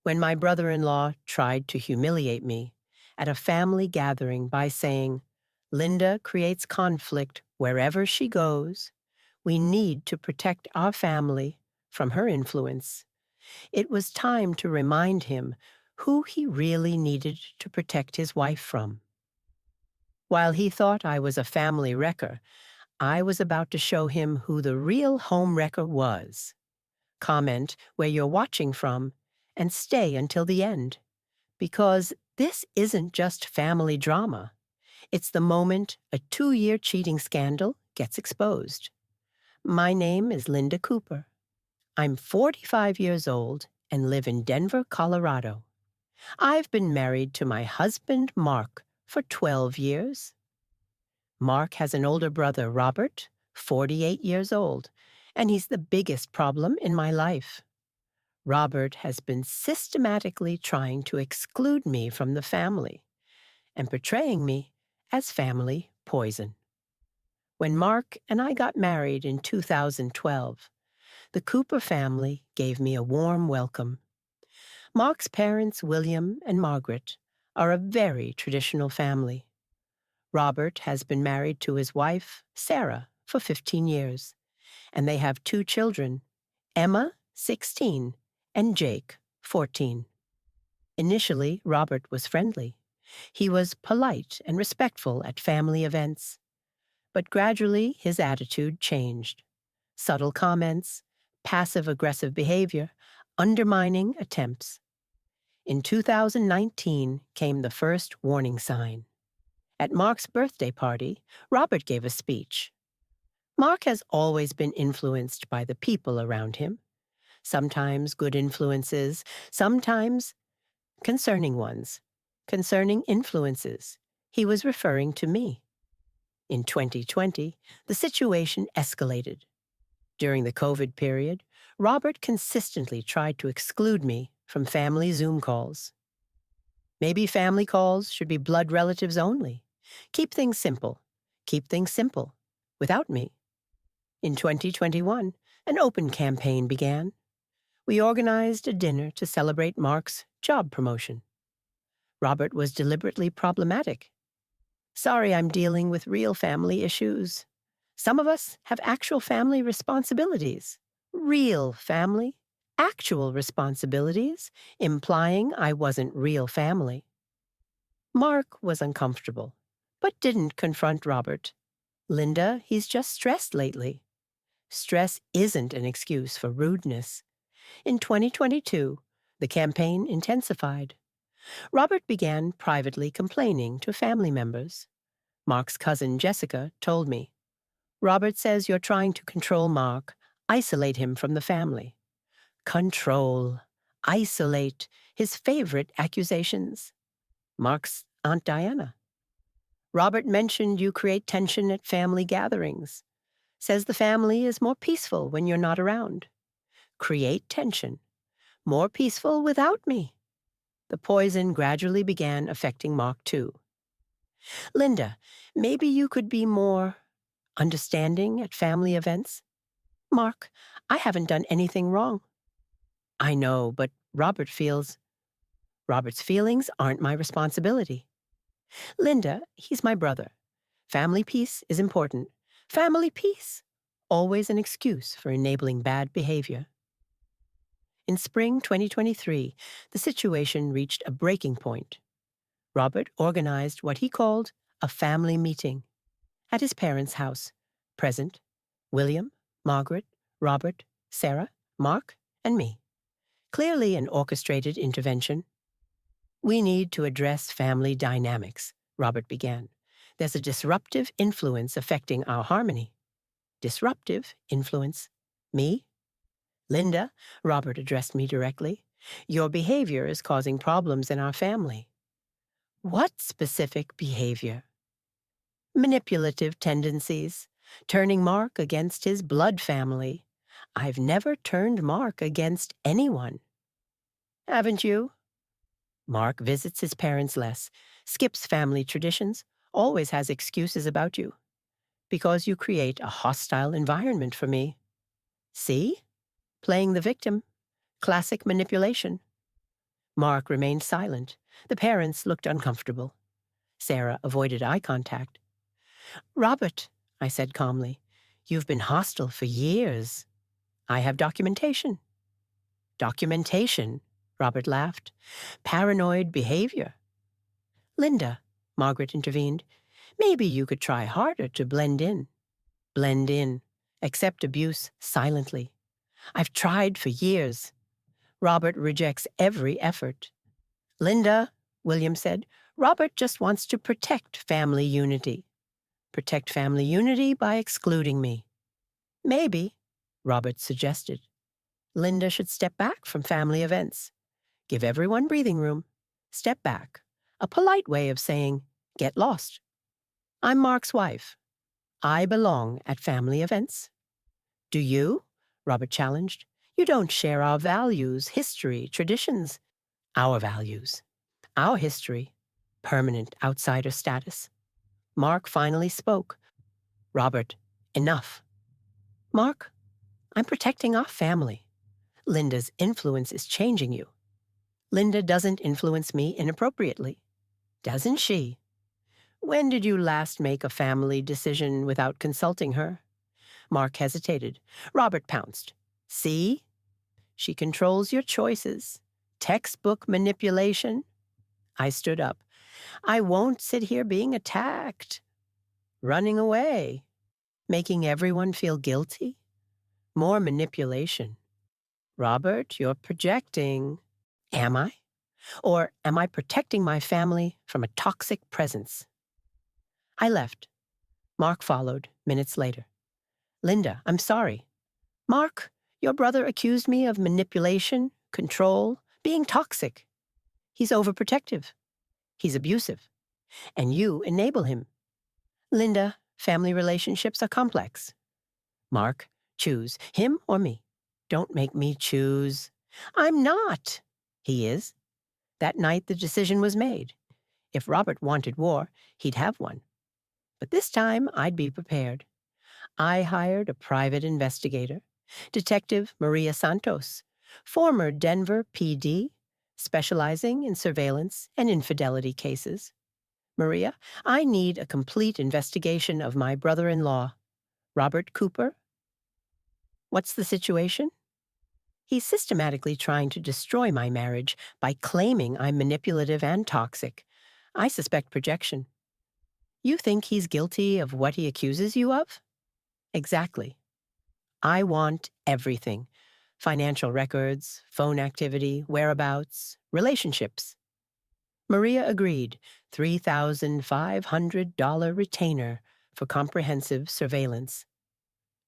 When my brother-in-law tried to humiliate me at a family gathering by saying, "Linda creates conflict wherever she goes. We need to protect our family from her influence." It was time to remind him who he really needed to protect his wife from. While he thought I was a family wrecker, I was about to show him who the real home wrecker was. Comment where you're watching from and stay until the end, because this isn't just family drama. It's the moment a 2-year cheating scandal gets exposed. My name is Linda Cooper. I'm 45 years old and live in Denver, Colorado. I've been married to my husband, Mark, for 12 years. Mark has an older brother, Robert, 48 years old, and he's the biggest problem in my life. Robert has been systematically trying to exclude me from the family and portraying me as family poison. When Mark and I got married in 2012, the Cooper family gave me a warm welcome. Mark's parents, William and Margaret, are a very traditional family. Robert has been married to his wife, Sarah, for 15 years, and they have 2 children, Emma, 16, and Jake, 14. Initially, Robert was friendly. He was polite and respectful at family events. But gradually, his attitude changed. Subtle comments, passive-aggressive behavior, undermining attempts. In 2019 came the first warning sign. At Mark's birthday party, Robert gave a speech. Mark has always been influenced by the people around him. Sometimes good influences, sometimes concerning ones. Concerning influences. He was referring to me. In 2020, the situation escalated. During the COVID period, Robert consistently tried to exclude me from family Zoom calls. Maybe family calls should be blood relatives only. Keep things simple. Keep things simple. Without me. In 2021, an open campaign began. We organized a dinner to celebrate Mark's job promotion. Robert was deliberately problematic. "Sorry, I'm dealing with real family issues. Some of us have actual family responsibilities. Real family, actual responsibilities, implying I wasn't real family." Mark was uncomfortable, but didn't confront Robert. "Linda, he's just stressed lately." Stress isn't an excuse for rudeness. In 2022, the campaign intensified. Robert began privately complaining to family members. Mark's cousin Jessica told me, "Robert says you're trying to control Mark, isolate him from the family." Control, isolate, his favorite accusations. Mark's Aunt Diana. "Robert mentioned you create tension at family gatherings. Says the family is more peaceful when you're not around." Create tension. More peaceful without me. The poison gradually began affecting Mark too. "Linda, maybe you could be more understanding at family events." "Mark, I haven't done anything wrong." "I know, but Robert's feelings aren't my responsibility." "Linda, he's my brother. Family peace is important." Family peace. Always an excuse for enabling bad behavior. In spring 2023, the situation reached a breaking point. Robert organized what he called a family meeting at his parents' house. Present, William, Margaret, Robert, Sarah, Mark, and me. Clearly an orchestrated intervention. "We need to address family dynamics," Robert began. "There's a disruptive influence affecting our harmony." Disruptive influence? Me? "Linda," Robert addressed me directly, "your behavior is causing problems in our family." "What specific behavior?" "Manipulative tendencies, turning Mark against his blood family." "I've never turned Mark against anyone." "Haven't you?" "Mark visits his parents less, skips family traditions, always has excuses about you." "Because you create a hostile environment for me." "See? Playing the victim. Classic manipulation." Mark remained silent. The parents looked uncomfortable. Sarah avoided eye contact. Robert, I said calmly, you've been hostile for years. I have documentation. Documentation, Robert laughed. Paranoid behavior. Linda, Margaret intervened, maybe you could try harder to blend in. Blend in. Accept abuse silently. I've tried for years. Robert rejects every effort. Linda, William said, Robert just wants to protect family unity. Protect family unity by excluding me. Maybe, Robert suggested. Linda should step back from family events. Give everyone breathing room. Step back. A polite way of saying, get lost. I'm Mark's wife. I belong at family events. Do you? Robert challenged. You don't share our values, history, traditions. Our values. Our history. Permanent outsider status. Mark finally spoke. Robert, enough. Mark, I'm protecting our family. Linda's influence is changing you. Linda doesn't influence me inappropriately. Doesn't she? When did you last make a family decision without consulting her? Mark hesitated. Robert pounced. See? She controls your choices. Textbook manipulation. I stood up. I won't sit here being attacked. Running away. Making everyone feel guilty. More manipulation. Robert, you're projecting. Am I? Or am I protecting my family from a toxic presence? I left. Mark followed, minutes later. Linda, I'm sorry. Mark, your brother accused me of manipulation, control, being toxic. He's overprotective. He's abusive. And you enable him. Linda, family relationships are complex. Mark, choose him or me. Don't make me choose. I'm not. He is. That night the decision was made. If Robert wanted war, he'd have one. But this time I'd be prepared. I hired a private investigator, Detective Maria Santos, former Denver PD, specializing in surveillance and infidelity cases. Maria, I need a complete investigation of my brother-in-law, Robert Cooper. What's the situation? He's systematically trying to destroy my marriage by claiming I'm manipulative and toxic. I suspect projection. You think he's guilty of what he accuses you of? Exactly. I want everything. Financial records, phone activity, whereabouts, relationships. Maria agreed, $3,500 retainer for comprehensive surveillance.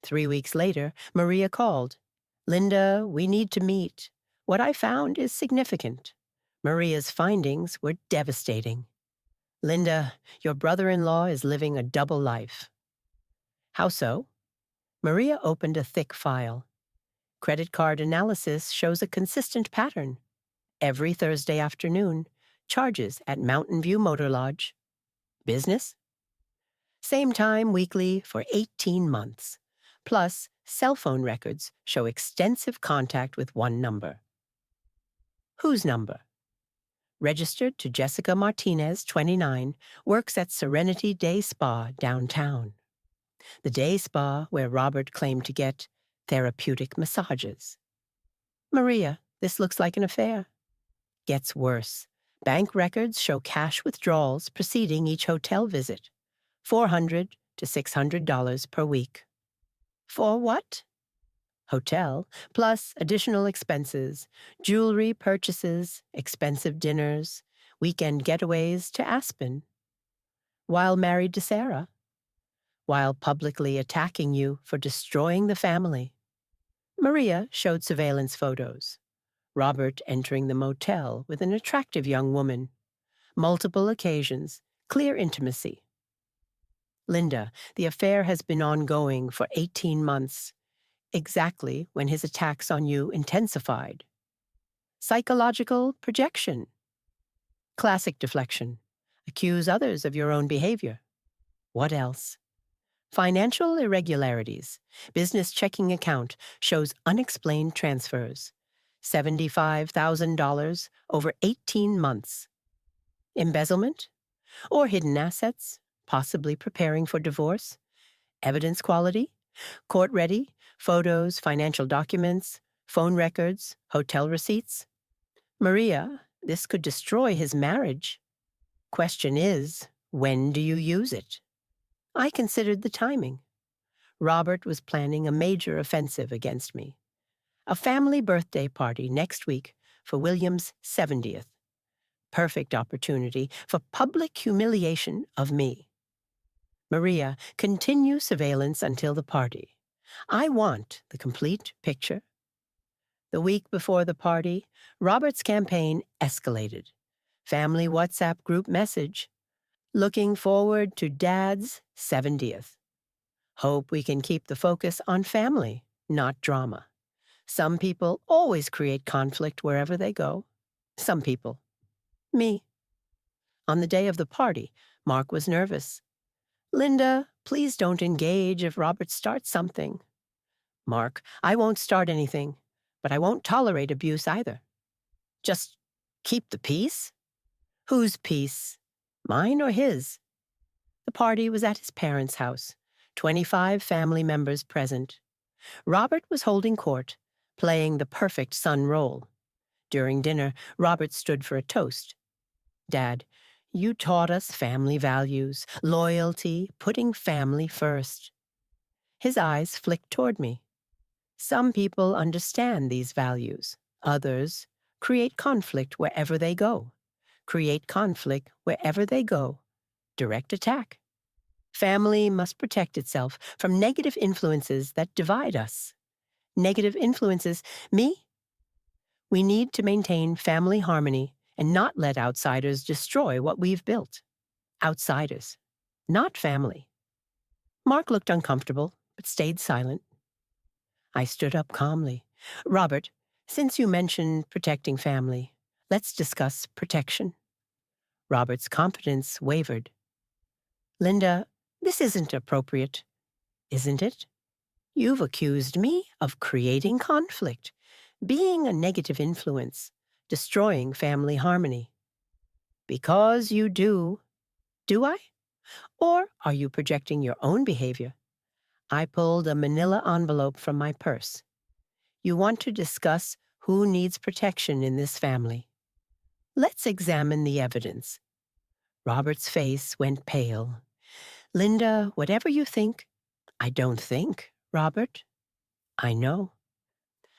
3 weeks later, Maria called. Linda, we need to meet. What I found is significant. Maria's findings were devastating. Linda, your brother-in-law is living a double life. How so? Maria opened a thick file. Credit card analysis shows a consistent pattern. Every Thursday afternoon, charges at Mountain View Motor Lodge. Business? Same time weekly for 18 months. Plus, cell phone records show extensive contact with one number. Whose number? Registered to Jessica Martinez, 29, works at Serenity Day Spa downtown. The day spa where Robert claimed to get therapeutic massages. Maria, this looks like an affair. Gets worse. Bank records show cash withdrawals preceding each hotel visit. $400 to $600 per week. For what? Hotel, plus additional expenses, jewelry purchases, expensive dinners, weekend getaways to Aspen. While married to Sarah. While publicly attacking you for destroying the family. Maria showed surveillance photos. Robert entering the motel with an attractive young woman. Multiple occasions, clear intimacy. Linda, the affair has been ongoing for 18 months, exactly when his attacks on you intensified. Psychological projection. Classic deflection. Accuse others of your own behavior. What else? Financial irregularities. Business checking account shows unexplained transfers. $75,000 over 18 months. Embezzlement? Or hidden assets, possibly preparing for divorce? Evidence quality? Court-ready? Photos, financial documents, phone records, hotel receipts? Maria, this could destroy his marriage. Question is, when do you use it? I considered the timing. Robert was planning a major offensive against me. A family birthday party next week for William's 70th. Perfect opportunity for public humiliation of me. Maria, continue surveillance until the party. I want the complete picture. The week before the party, Robert's campaign escalated. Family WhatsApp group message. Looking forward to Dad's 70th. Hope we can keep the focus on family, not drama. Some people always create conflict wherever they go. Some people. Me. On the day of the party, Mark was nervous. Linda, please don't engage if Robert starts something. Mark, I won't start anything, but I won't tolerate abuse either. Just keep the peace? Whose peace? Mine or his? The party was at his parents' house. 25 family members present. Robert was holding court, playing the perfect son role. During dinner, Robert stood for a toast. Dad, you taught us family values, loyalty, putting family first. His eyes flicked toward me. Some people understand these values. Others create conflict wherever they go. Create conflict wherever they go. Direct attack. Family must protect itself from negative influences that divide us. Negative influences, me? We need to maintain family harmony and not let outsiders destroy what we've built. Outsiders, not family. Mark looked uncomfortable, but stayed silent. I stood up calmly. Robert, since you mentioned protecting family, let's discuss protection. Robert's confidence wavered. Linda, this isn't appropriate, isn't it? You've accused me of creating conflict, being a negative influence, destroying family harmony. Because you do. Do I? Or are you projecting your own behavior? I pulled a manila envelope from my purse. You want to discuss who needs protection in this family. Let's examine the evidence. Robert's face went pale. Linda, whatever you think, I don't think, Robert. I know.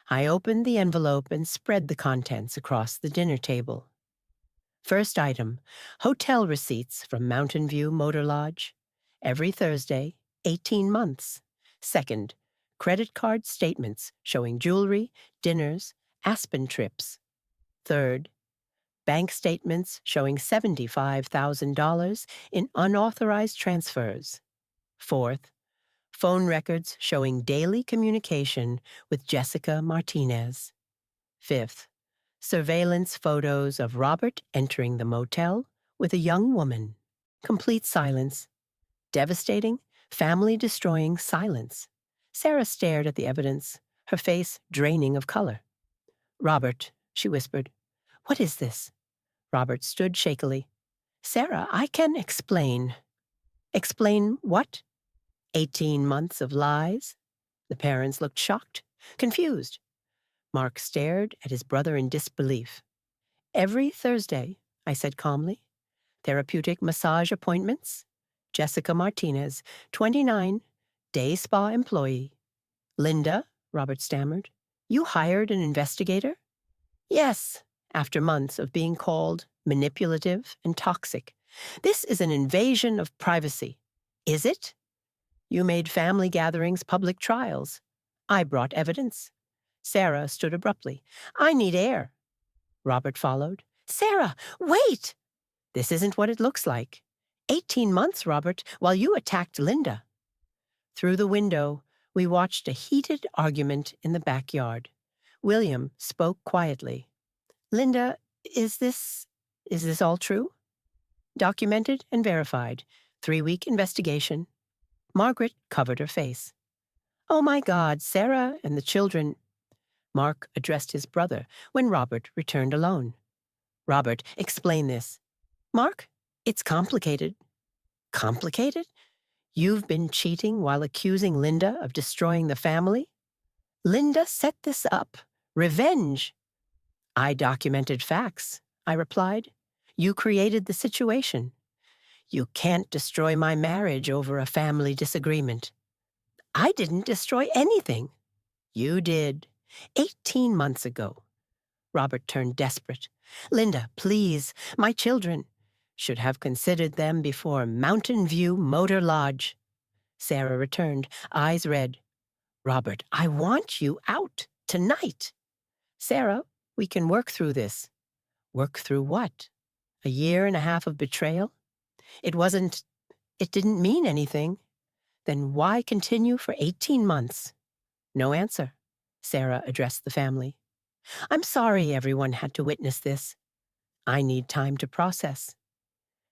I opened the envelope and spread the contents across the dinner table. First item, hotel receipts from Mountain View Motor Lodge. Every Thursday, 18 months. Second, credit card statements showing jewelry, dinners, Aspen trips. Third, bank statements showing $75,000 in unauthorized transfers. Fourth, phone records showing daily communication with Jessica Martinez. Fifth, surveillance photos of Robert entering the motel with a young woman. Complete silence. Devastating, family-destroying silence. Sarah stared at the evidence, her face draining of color. Robert, she whispered, what is this? Robert stood shakily. Sarah, I can explain. Explain what? 18 months of lies? The parents looked shocked, confused. Mark stared at his brother in disbelief. Every Thursday, I said calmly. Therapeutic massage appointments. Jessica Martinez, 29, day spa employee. Linda, Robert stammered, you hired an investigator? Yes, after months of being called manipulative and toxic. This is an invasion of privacy. Is it? You made family gatherings public trials. I brought evidence. Sarah stood abruptly. I need air. Robert followed. Sarah, wait! This isn't what it looks like. 18 months, Robert, while you attacked Linda. Through the window, we watched a heated argument in the backyard. William spoke quietly. Linda, is this all true? Documented and verified. 3-week investigation. Margaret covered her face. Oh my God, Sarah and the children. Mark addressed his brother when Robert returned alone. Robert, explain this. Mark, it's complicated. Complicated? You've been cheating while accusing Linda of destroying the family? Linda set this up. Revenge. I documented facts, I replied. You created the situation. You can't destroy my marriage over a family disagreement. I didn't destroy anything. You did. 18 months ago. Robert turned desperate. Linda, please, my children. Should have considered them before Mountain View Motor Lodge. Sarah returned, eyes red. Robert, I want you out tonight. Sarah, we can work through this. Work through what? A year and a half of betrayal? It didn't mean anything. Then why continue for 18 months? No answer. Sarah addressed the family. I'm sorry everyone had to witness this. I need time to process.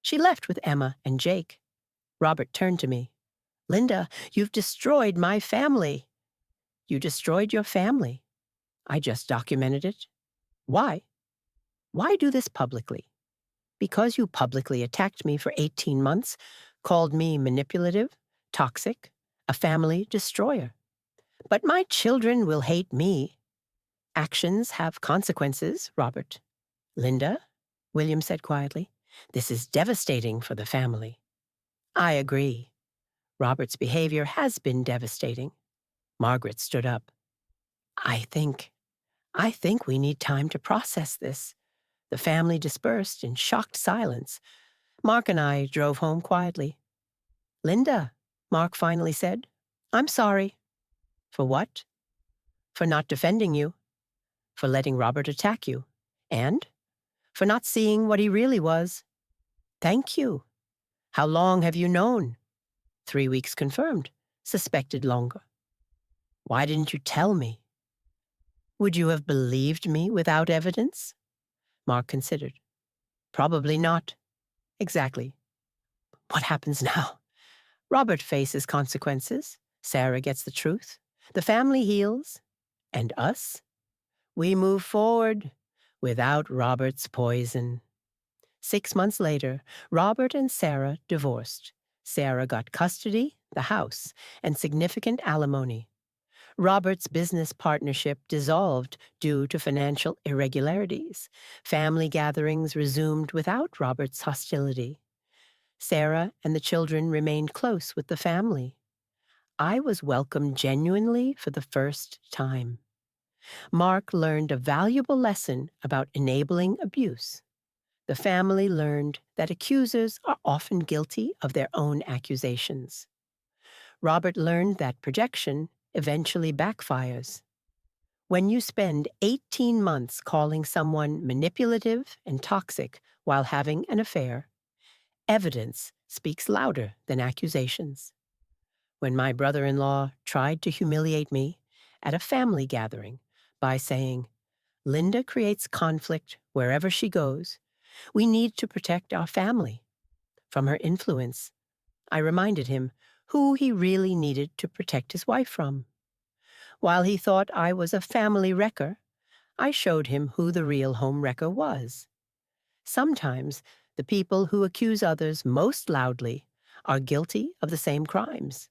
She left with Emma and Jake. Robert turned to me. Linda, you've destroyed my family. You destroyed your family. I just documented it. Why? Why do this publicly? Because you publicly attacked me for 18 months, called me manipulative, toxic, a family destroyer. But my children will hate me. Actions have consequences, Robert. Linda, William said quietly, this is devastating for the family. I agree. Robert's behavior has been devastating. Margaret stood up. I think we need time to process this. The family dispersed in shocked silence. Mark and I drove home quietly. Linda, Mark finally said, I'm sorry. For what? For not defending you. For letting Robert attack you. And for not seeing what he really was. Thank you. How long have you known? 3 weeks confirmed. Suspected longer. Why didn't you tell me? Would you have believed me without evidence? Mark considered. Probably not. Exactly. What happens now? Robert faces consequences. Sarah gets the truth. The family heals. And us? We move forward without Robert's poison. 6 months later, Robert and Sarah divorced. Sarah got custody, the house, and significant alimony. Robert's business partnership dissolved due to financial irregularities. Family gatherings resumed without Robert's hostility. Sarah and the children remained close with the family. I was welcomed genuinely for the first time. Mark learned a valuable lesson about enabling abuse. The family learned that accusers are often guilty of their own accusations. Robert learned that projection eventually backfires. When you spend 18 months calling someone manipulative and toxic while having an affair, evidence speaks louder than accusations. When my brother-in-law tried to humiliate me at a family gathering by saying, Linda creates conflict wherever she goes, we need to protect our family from her influence, I reminded him who he really needed to protect his wife from. While he thought I was a family wrecker, I showed him who the real home wrecker was. Sometimes the people who accuse others most loudly are guilty of the same crimes.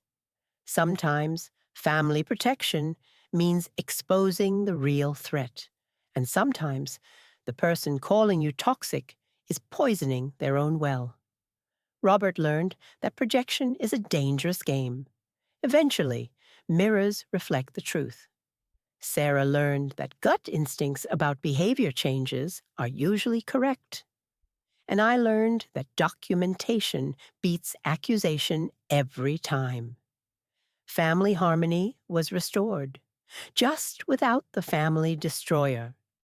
Sometimes family protection means exposing the real threat, and sometimes the person calling you toxic is poisoning their own well. Robert learned that projection is a dangerous game. Eventually, mirrors reflect the truth. Sarah learned that gut instincts about behavior changes are usually correct. And I learned that documentation beats accusation every time. Family harmony was restored, just without the family destroyer.